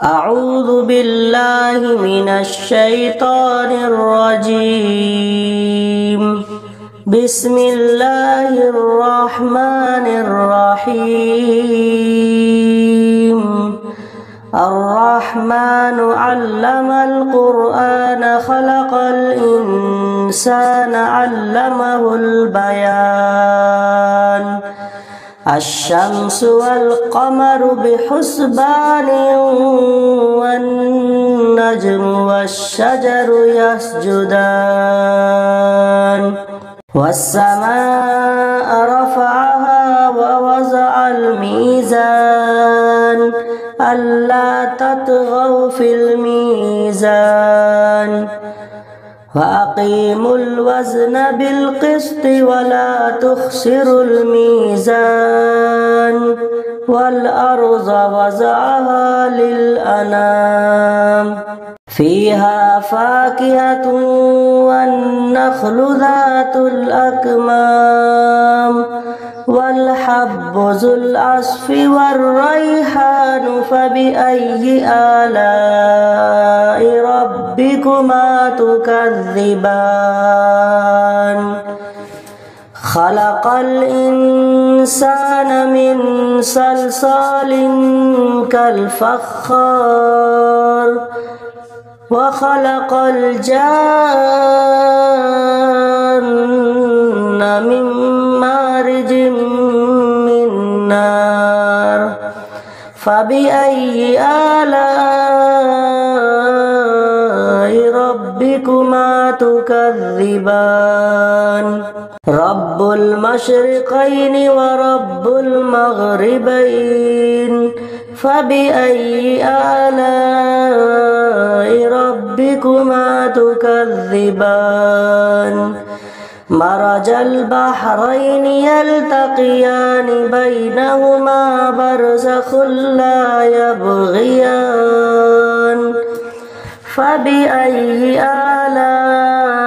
أعوذ بالله من الشيطان الرجيم. بسم الله الرحمن الرحيم. الرحمن علم القرآن خلق الإنسان علمه البيان. الشمس والقمر بحسبان والنجم والشجر يسجدان. والسماء رفعها ووضع الميزان ألا تطغوا في الميزان وأقيموا الوزن بالقسط ولا تخسروا الميزان والأرض وضعها للأنام فيها فاكهة والنخل ذات الأكمام والحب ذو العصف والريحان فبأي آلاء ربكما تكذبان. خلق الإنسان من صلصال كالفخار وخلق الجان من مارج من نار فبأي آلاء ربكما تكذبان. رب المشرقين ورب المغربين فبأي آلاء ربكما تكذبان. مرج البحرين يلتقيان بينهما برزخ لا يبغيان فبأي آلاء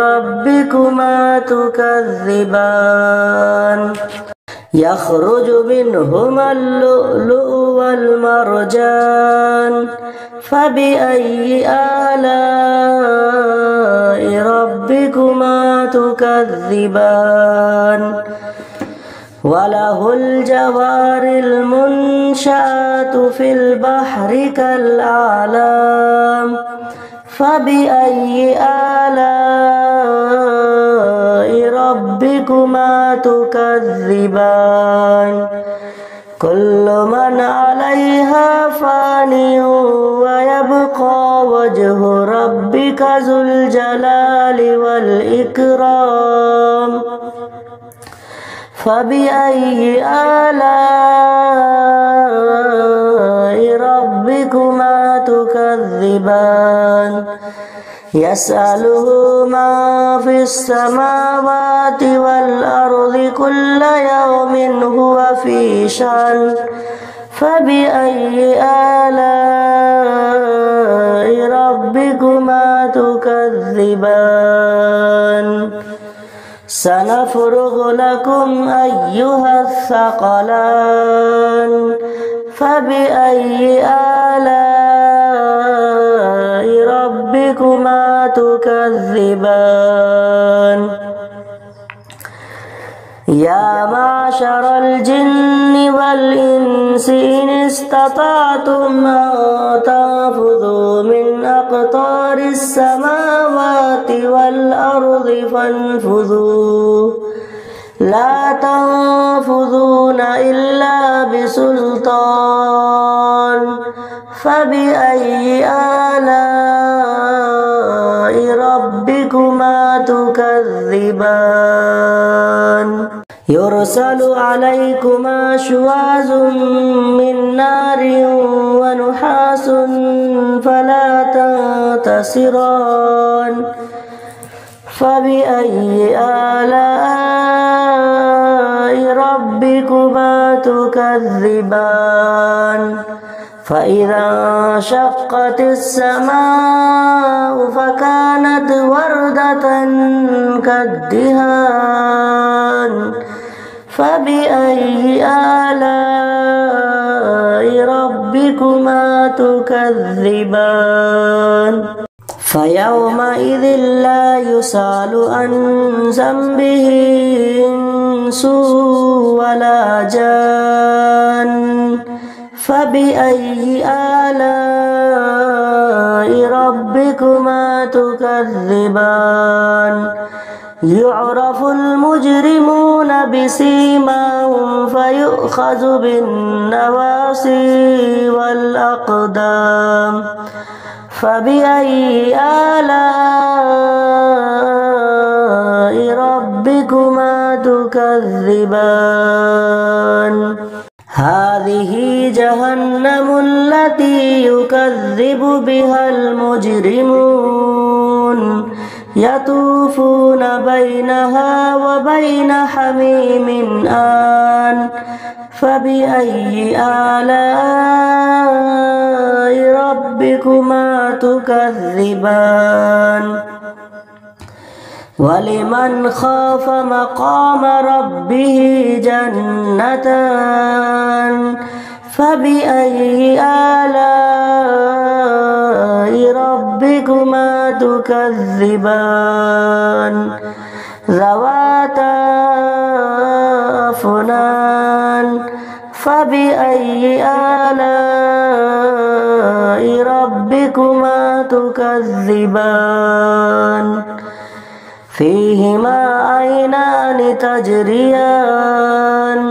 ربكما تكذبان. يخرج منهما اللؤلؤ والمرجان فبأي آلاء ربكما تكذبان. وله الجوار المنشآت في البحر كالأعلام فبأي آلاء ربكما تكذبان. كل من عليها فان ويبقى وجه ربك ذو الجلال والإكرام فبأي آلاء ربكما تكذبان. يسأله ما في السماوات والأرض كل يوم هو في شأن فبأي آلاء ربكما تكذبان. سنفرغ لكم أيها الثقلان فبأي آلاء ربكما تكذبان. يا معشر الجن والإنس إن استطعتم أن تنفذوا من أقطار السماوات والأرض فانفذوا لا تنفذون إلا بسلطان فبأي آلاء ربكما تكذبان. يرسل عليكما شواظ من نار ونحاس فلا تنتصران فبأي آلاء ربكما تكذبان. فإذا انشقت السماء فكانت وردة كالدهان فبأي آلاء ربكما تكذبان فيومئذ لا يسأل عن ذنبه إنس ولا جان فبأي آلاء ربكما تكذبان يعرف المجرمون بسيماهم فيؤخذ بالنواصي والأقدام فبأي آلاء ربكما تكذبان هذه جهنم التي يكذب بها المجرمون يطوفون بينها وبين حميم آن فبأي آلاء ربكما تكذبان ولمن خاف مقام ربه جنتان فبأي آلاء ربكما تكذبان ذواتا أفنان فبأي آلاء ربكما تكذبان فيهما عينان تجريان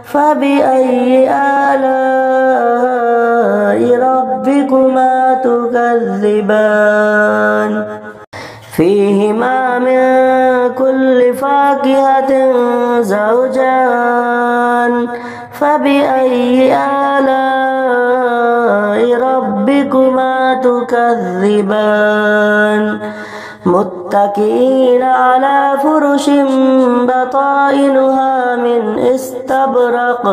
فبأي آلاء ربكما تكذبان فيهما من كل فاكهة زوجان فبأي آلاء ربكما تكذبان متكئين على فرش بطائنها من استبرق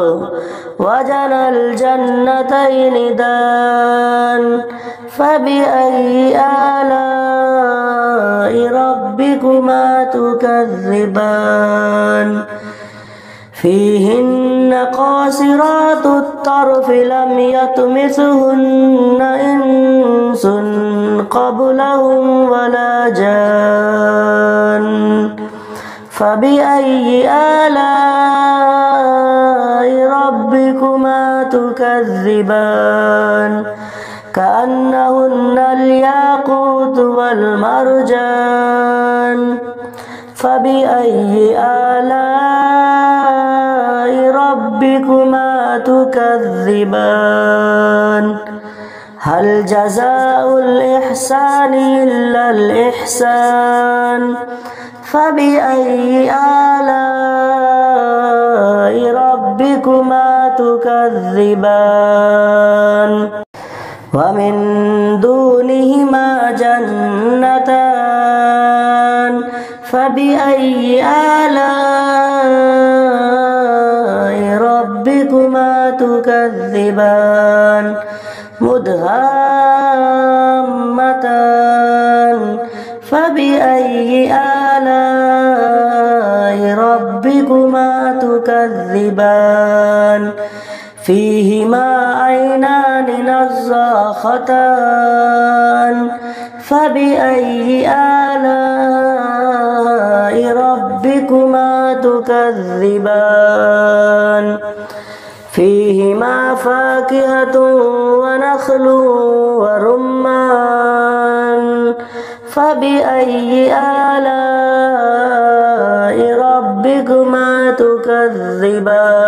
وجنى الجنتين دان فبأي آلاء ربكما تكذبان فيهن قاصرات الطرف لم يطمثهن إنس قبلهم ولا جان فبأي آلاء ربكما تكذبان كأنهن الياقوت والمرجان فبأي آلاء ربكما تكذبان هل جزاء الإحسان إلا الإحسان فبأي آلاء ربكما تكذبان ومن دونهما جنتان فبأي آلاء ربكما تكذبان مدهامتان فبأي آلاء ربكما تكذبان فيهما عينان نضاختان فبأي آلاء ربكما تكذبان فيهما فاكهة ونخل ورمان فبأي آلاء ربكما تكذبان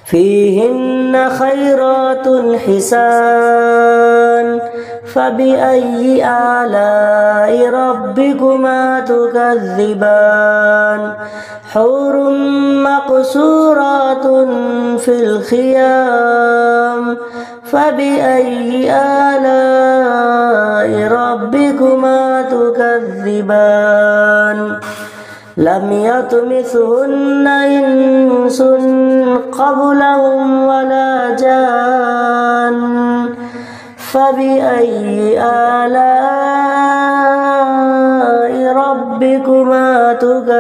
فيهن خيرات حسان فبأي آلاء ربكما تكذبان حور مقصورات في الخيام فبأي آلاء ربكما تكذبان لم يطمثهن إنس قبلهم ولا جان فبأي آلاء ربكما تكذبان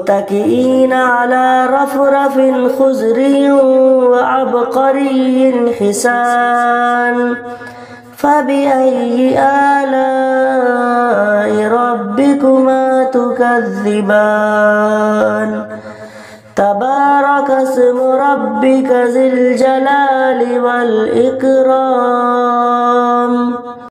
متكئين على رفرف خضر وعبقري حسان فبأي آلاء ربكما تكذبان تبارك اسم ربك ذي الجلال والإكرام